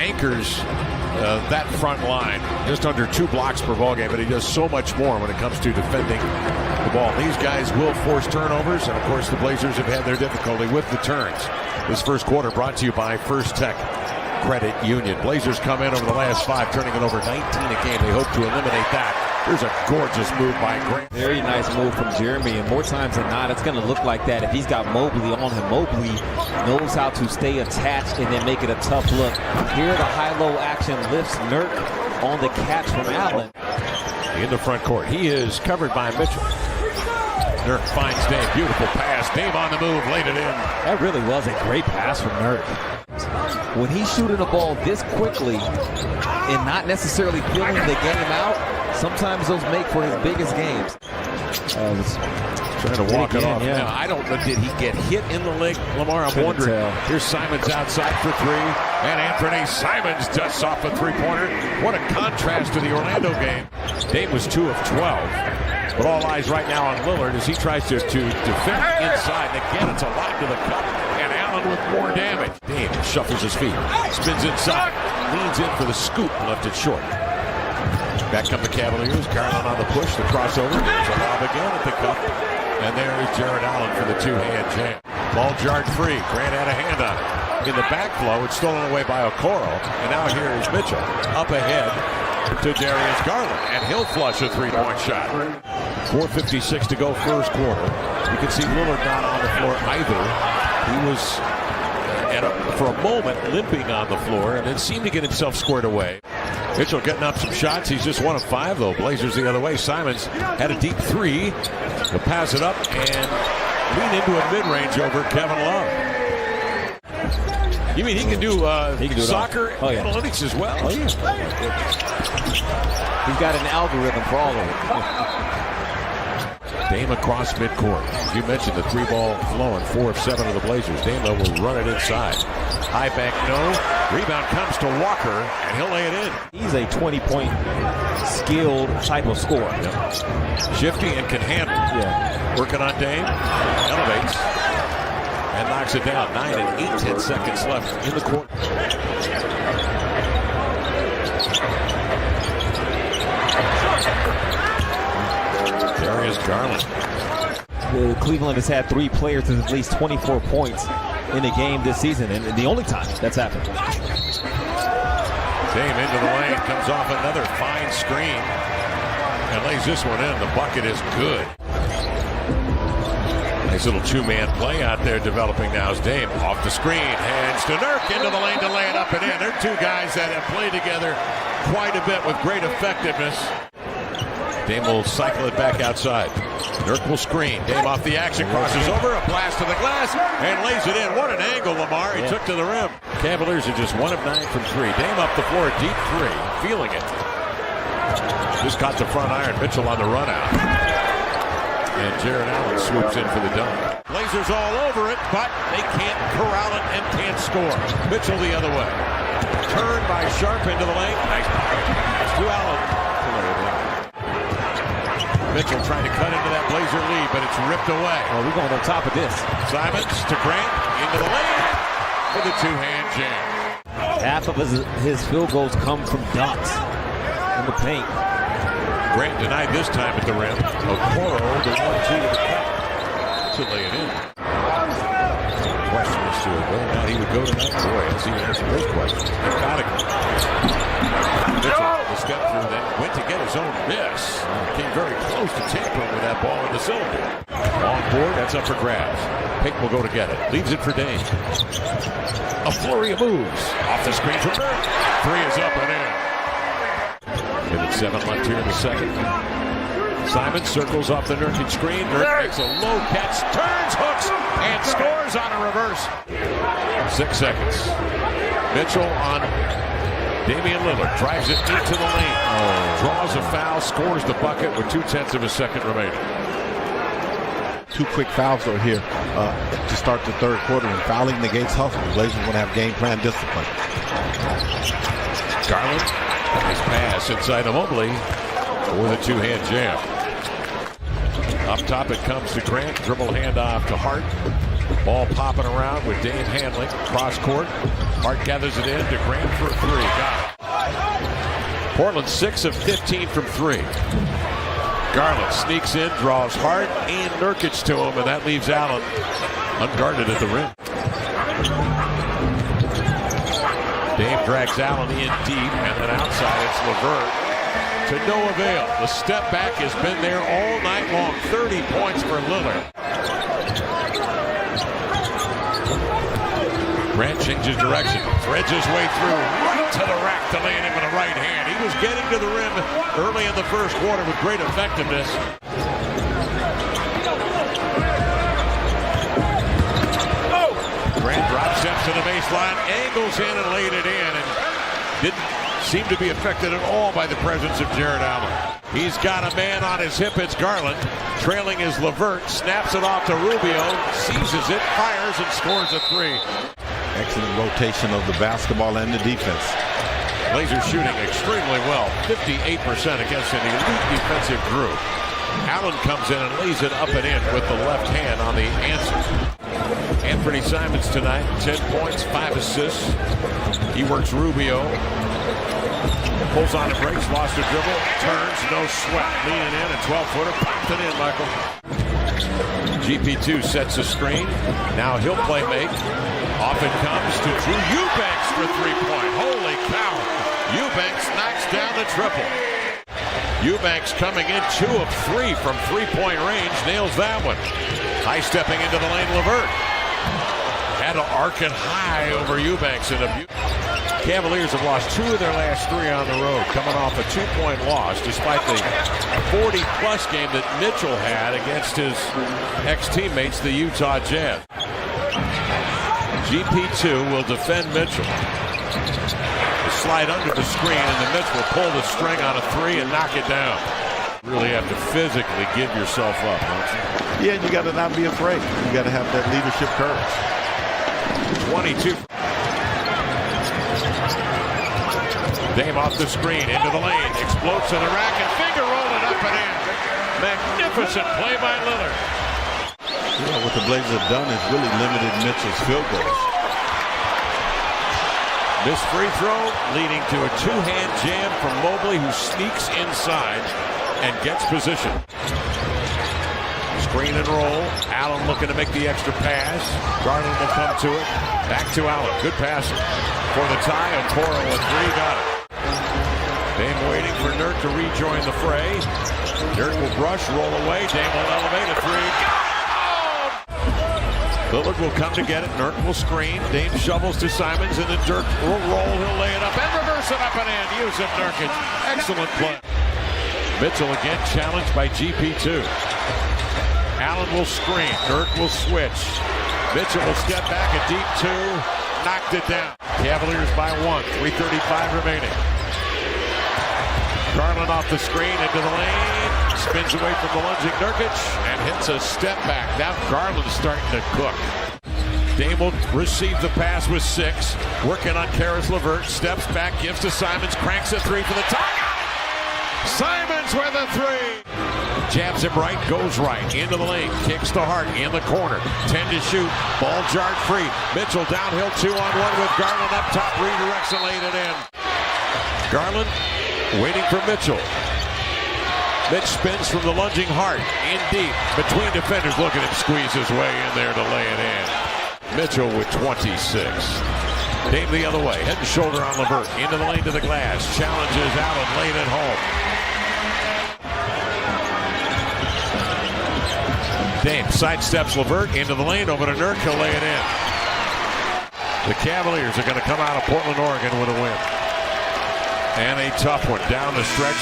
anchors that front line. Just under 2 blocks per ball game, but he does so much more when it comes to defending the ball. These guys will force turnovers, and of course the Blazers have had their difficulty with the turns. This first quarter brought to you by First Tech Credit Union. Blazers come in over the last 5, turning it over 19 a game. They hope to eliminate that. There's a gorgeous move by Grant. Very nice move from Jeremy, and more times than not, it's going to look like that if he's got Mobley on him. Mobley knows how to stay attached and then make it a tough look. Here, the high-low action lifts Nurk on the catch from Allen. In the front court, he is covered by Mitchell. Nurk finds Dame. Beautiful pass. Dame on the move, laid it in. That really was a great pass from Nurk. When he's shooting the ball this quickly and not necessarily feeling the game out, sometimes those make for his biggest games. Trying to walk it off. Now, I don't know, did he get hit in the leg, Lamar? I'm wondering. Here's Simons outside for 3, and Anthony Simons dusts off a 3-pointer. What a contrast to the Orlando game. Dame was 2 of 12. But all eyes right now on Lillard as he tries to defend inside. And again, it's a lob to the cup, and Allen with more damage. Dame shuffles his feet, spins inside, leans in for the scoop, left it short. Back come the Cavaliers. Garland on the push, the crossover. There's a lob again at the cup. And there is Jared Allen for the 2-hand jam. Ball jarred free. Grant had a hand on it. In the backflow, it's stolen away by Okoro. And now here is Mitchell up ahead to Darius Garland. And he'll flush a 3-point shot. 4:56 to go first quarter. You can see Lillard not on the floor either. He was, for a moment, limping on the floor and then seemed to get himself squared away. Mitchell getting up some shots. He's just 1 of 5, though. Blazers the other way. Simons had a deep 3. He'll pass it up and lean into a mid-range over Kevin Love. You mean he can do soccer analytics as well? Oh, yeah. He's got an algorithm for all of it. Dame across midcourt. As you mentioned, the 3-ball flowing. 4 of 7 of the Blazers. Dame, though, will run it inside. High bank, no. Rebound comes to Walker, and he'll lay it in. He's a 20-point skilled type of scorer. Yep. Shifty and can handle. Yeah. Working on Dame. Elevates. And knocks it down. 9 and 8/10 seconds left in the court. Darius Garland. Cleveland has had 3 players with at least 24 points in a game this season, and the only time that's happened. Dame into the lane, comes off another fine screen, and lays this one in. The bucket is good. Nice little 2-man play out there developing now as Dame off the screen, hands to Nurk into the lane to lay it up and in. They're 2 guys that have played together quite a bit with great effectiveness. Dame will cycle it back outside. Nurk will screen. Dame off the action, crosses over, a blast to the glass, and lays it in. What an angle, Lamar. He took to the rim. Cavaliers are just 1 of 9 from 3. Dame up the floor, deep 3, feeling it. Just caught the front iron. Mitchell on the run out. And Jared Allen swoops in for the dunk. Blazers all over it, but they can't corral it and can't score. Mitchell the other way. Turned by Sharp into the lane. Nice pass to Allen. Mitchell trying to cut into that Blazer lead, but it's ripped away. Oh, we're going on top of this. Simons to Grant, into the lane for the 2-hand jam. Half of his field goals come from dunks in the paint. Grant denied this time at the rim. Okoro, the 1-2 to the cup, to lay it in. Question as to whether or not he would go tonight. Boy, as he answered those questions. Mitchell will step through that. Went to get his own miss. Came very close to tampering with that ball in the cylinder. Long board, that's up for grabs. Payton will go to get it. Leaves it for Dame. A flurry of moves. Off the screen for Nurk. 3 is up and in. Minute 7 left here in the second. Simon circles off the Nurkic screen. Nurk makes a low catch, turns, hooks, and scores on a reverse. 6 seconds. Mitchell on Damian Lillard. Drives it into the lane. Draws a foul, scores the bucket with 0.2 of a second remaining. 2 quick fouls are here to start the third quarter, and fouling negates hustle. The Blazers want to have game plan discipline. Garland, nice pass inside of Mobley for the 2-hand jam. Up top it comes to Grant, dribble handoff to Hart. Ball popping around with Dame handling. Cross court. Hart gathers it in. DeGrain for a three. Got it. Portland 6 of 15 from three. Garland sneaks in, draws Hart and Nurkic to him, and that leaves Allen unguarded at the rim. Dame drags Allen in deep, and then outside it's LeVert. To no avail. The step back has been there all night long. 30 points for Lillard. Grant changes direction, threads his way through, right to the rack to lay it in with a right hand. He was getting to the rim early in the first quarter with great effectiveness. Grant drop steps to the baseline, angles in and laid it in, and didn't seem to be affected at all by the presence of Jared Allen. He's got a man on his hip. It's Garland. Trailing is LeVert. Snaps it off to Rubio. Seizes it, fires, and scores a three. Excellent rotation of the basketball and the defense. Blazers shooting extremely well. 58% against an elite defensive group. Allen comes in and lays it up and in with the left hand on the answer. Anthony Simons tonight, 10 points, 5 assists. He works Rubio. Pulls on and breaks, lost a dribble, turns, no sweat. Leaning in, a 12-footer, popped it in, Michael. GP2 sets a screen. Now he'll play make. Off it comes to Drew Eubanks for three-point. Holy cow. Eubanks knocks down the triple. Eubanks coming in 2 of 3 from three-point range. Nails that one. High stepping into the lane, LeVert. Had to arc it high over Eubanks. And Cavaliers have lost 2 of their last 3 on the road, coming off a 2-point loss, despite the 40-plus game that Mitchell had against his ex-teammates, the Utah Jazz. GP2 will defend Mitchell. Slide under the screen, and then Mitchell will pull the string on a 3 and knock it down. Really have to physically give yourself up, don't you? Yeah, you got to not be afraid. You got to have that leadership courage. 22. Dame off the screen, into the lane, explodes to the rack, and finger roll it up and in. Magnificent play by Lillard. Yeah, what the Blazers have done is really limited Mitchell's field goals. This free throw leading to a 2-hand jam from Mobley, who sneaks inside and gets position. Screen and roll. Allen looking to make the extra pass. Garland will come to it. Back to Allen. Good passing. For the tie, Okoro with 3. Got it. Dame waiting for Nurk to rejoin the fray. Nurk will brush, roll away. Dame will elevate a 3. Lillard will come to get it. Nurk will screen. Dame shovels to Simons, and then Dirk will roll. He'll lay it up and reverse it up and in. Yusuf Nurkic. Excellent play. Mitchell again challenged by GP2. Allen will screen. Nurk will switch. Mitchell will step back. A deep 2. Knocked it down. Cavaliers by 1. 3:35 remaining. Garland off the screen into the lane. Spins away from the lunging Nurkic and hits a step back. Now Garland's starting to cook. Dame will receive the pass with 6. Working on Karis LeVert. Steps back, gives to Simons. Cranks a 3 for the top. Simons with a 3. Jabs him right, goes right. Into the lane. Kicks to Hart in the corner. 10 to shoot. Ball jarred free. Mitchell downhill 2-on-1 with Garland up top. Redirects and laid it in. Garland waiting for Mitchell. Mitch spins from the lunging Hart. In deep. Between defenders. Look at him squeeze his way in there to lay it in. Mitchell with 26. Dame the other way. Head and shoulder on LeVert. Into the lane to the glass. Challenges out and laid it home. Dame sidesteps LeVert into the lane. Over to Nurk. He'll lay it in. The Cavaliers are going to come out of Portland, Oregon with a win. And a tough one down the stretch.